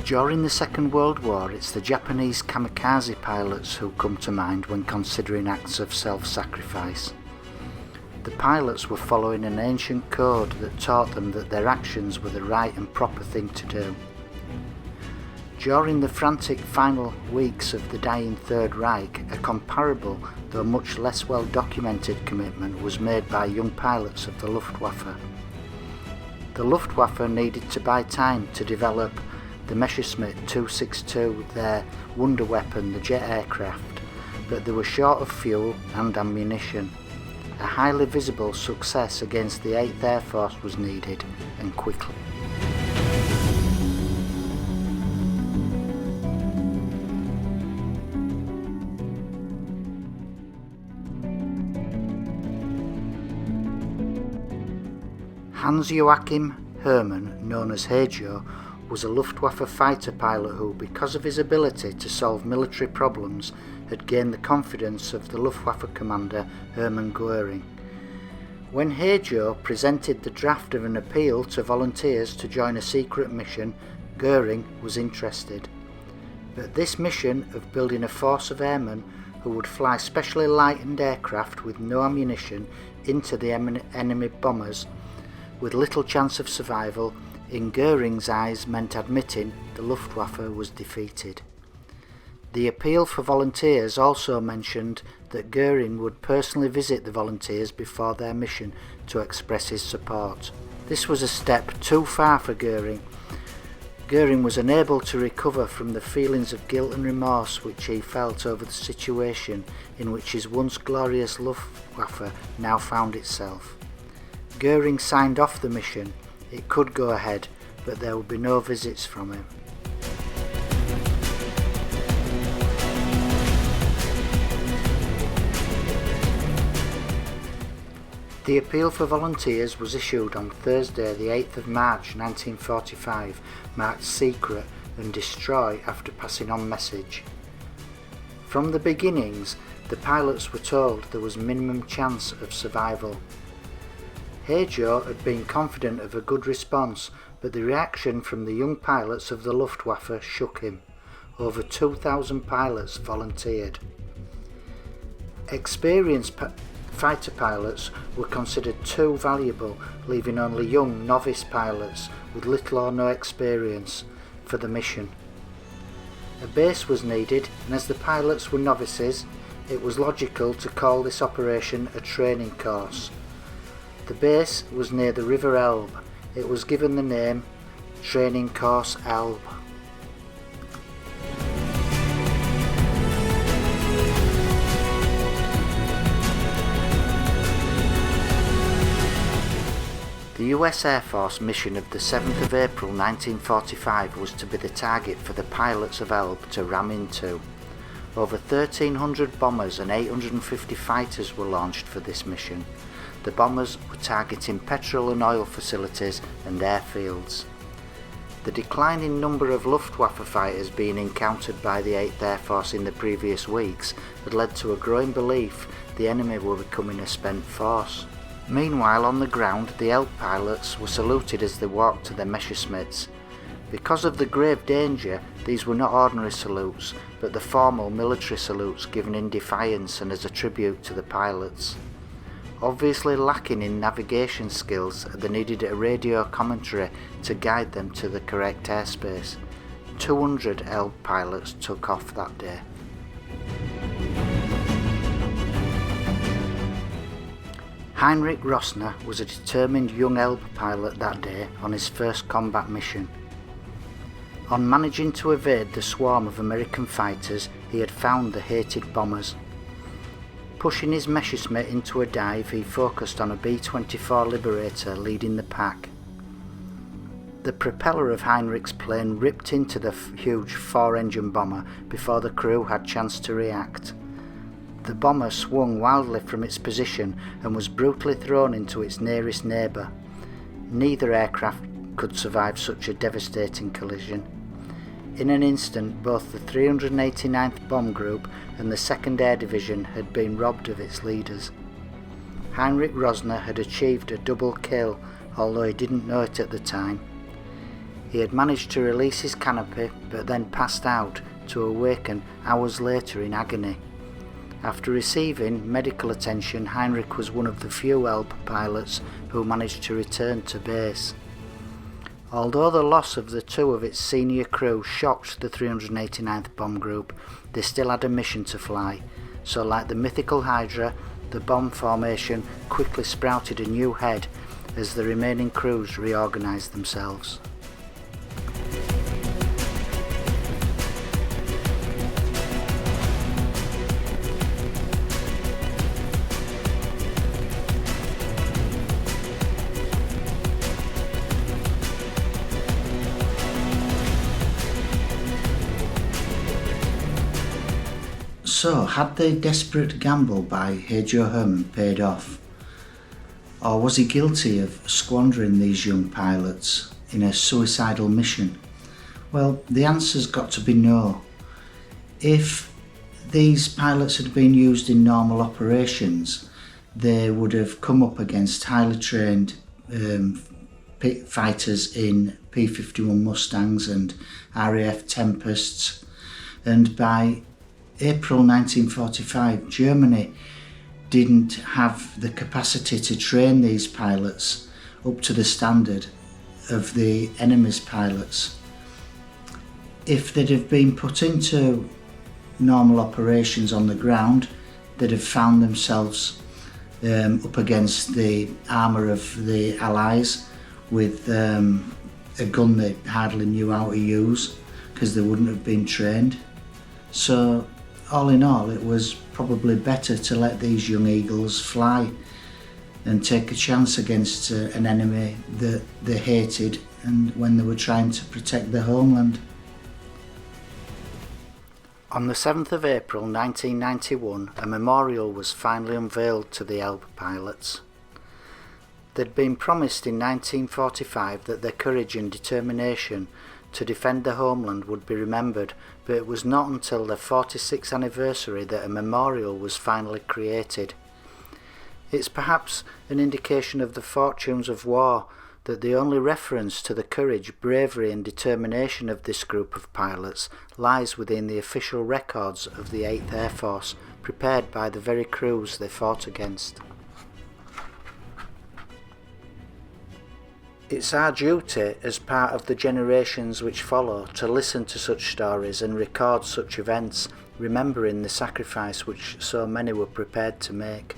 During the Second World War, it's the Japanese Kamikaze pilots who come to mind when considering acts of self-sacrifice. The pilots were following an ancient code that taught them that their actions were the right and proper thing to do. During the frantic final weeks of the dying Third Reich, a comparable, though much less well documented commitment was made by young pilots of the Luftwaffe. The Luftwaffe needed to buy time to develop the Messerschmitt 262, their wonder weapon, the jet aircraft, but they were short of fuel and ammunition. A highly visible success against the 8th Air Force was needed, and quickly. Hans-Joachim Hermann, known as Hejo, was a Luftwaffe fighter pilot who, because of his ability to solve military problems, had gained the confidence of the Luftwaffe commander Hermann Göring. When Hejo presented the draft of an appeal to volunteers to join a secret mission, Göring was interested. But this mission of building a force of airmen who would fly specially lightened aircraft with no ammunition into the enemy bombers with little chance of survival, in Göring's eyes meant admitting the Luftwaffe was defeated. The appeal for volunteers also mentioned that Göring would personally visit the volunteers before their mission to express his support. This was a step too far for Göring. Göring was unable to recover from the feelings of guilt and remorse which he felt over the situation in which his once glorious Luftwaffe now found itself. Göring signed off the mission. It could go ahead, but there would be no visits from him. The appeal for volunteers was issued on Thursday the 8th of March 1945, marked secret and destroy after passing on message. From the beginnings, the pilots were told there was minimum chance of survival. Hejo had been confident of a good response, but the reaction from the young pilots of the Luftwaffe shook him. Over 2,000 pilots volunteered. Experienced fighter pilots were considered too valuable, leaving only young novice pilots with little or no experience for the mission. A base was needed, and as the pilots were novices, it was logical to call this operation a training course. The base was near the River Elbe. It was given the name Training Course Elbe. The US Air Force mission of the 7th of April 1945 was to be the target for the pilots of Elbe to ram into. Over 1,300 bombers and 850 fighters were launched for this mission. The bombers were targeting petrol and oil facilities and airfields. The declining number of Luftwaffe fighters being encountered by the 8th Air Force in the previous weeks had led to a growing belief the enemy were becoming a spent force. Meanwhile, on the ground, the Elbe pilots were saluted as they walked to their Messerschmitts. Because of the grave danger, these were not ordinary salutes, but the formal military salutes given in defiance and as a tribute to the pilots. Obviously lacking in navigation skills, they needed a radio commentary to guide them to the correct airspace. 200 Elbe pilots took off that day. Heinrich Rosner was a determined young Elbe pilot that day on his first combat mission. On managing to evade the swarm of American fighters, he had found the hated bombers. Pushing his Messerschmitt into a dive, he focused on a B-24 Liberator leading the pack. The propeller of Heinrich's plane ripped into the huge 4-engine bomber before the crew had chance to react. The bomber swung wildly from its position and was brutally thrown into its nearest neighbour. Neither aircraft could survive such a devastating collision. In an instant, both the 389th Bomb Group and the 2nd Air Division had been robbed of its leaders. Heinrich Rosner had achieved a double kill, although he didn't know it at the time. He had managed to release his canopy but then passed out, to awaken hours later in agony. After receiving medical attention, Heinrich was one of the few Elbe pilots who managed to return to base. Although the loss of the two of its senior crew shocked the 389th Bomb Group, they still had a mission to fly, so like the mythical Hydra, the bomb formation quickly sprouted a new head as the remaining crews reorganised themselves. So, had the desperate gamble by H.O. Herman paid off? Or was he guilty of squandering these young pilots in a suicidal mission? Well, the answer's got to be no. If these pilots had been used in normal operations, they would have come up against highly trained fighters in P-51 Mustangs and RAF Tempests, and by April 1945, Germany didn't have the capacity to train these pilots up to the standard of the enemy's pilots. If they'd have been put into normal operations on the ground, they'd have found themselves up against the armour of the Allies with a gun they hardly knew how to use because they wouldn't have been trained. So all in all, it was probably better to let these young eagles fly and take a chance against an enemy that they hated and when they were trying to protect their homeland. On the 7th of April 1991, a memorial was finally unveiled to the Elbe pilots. They'd been promised in 1945 that their courage and determination to defend their homeland would be remembered, but it was not until their 46th anniversary that a memorial was finally created. It's perhaps an indication of the fortunes of war that the only reference to the courage, bravery and determination of this group of pilots lies within the official records of the 8th Air Force, prepared by the very crews they fought against. It's our duty as part of the generations which follow to listen to such stories and record such events, remembering the sacrifice which so many were prepared to make.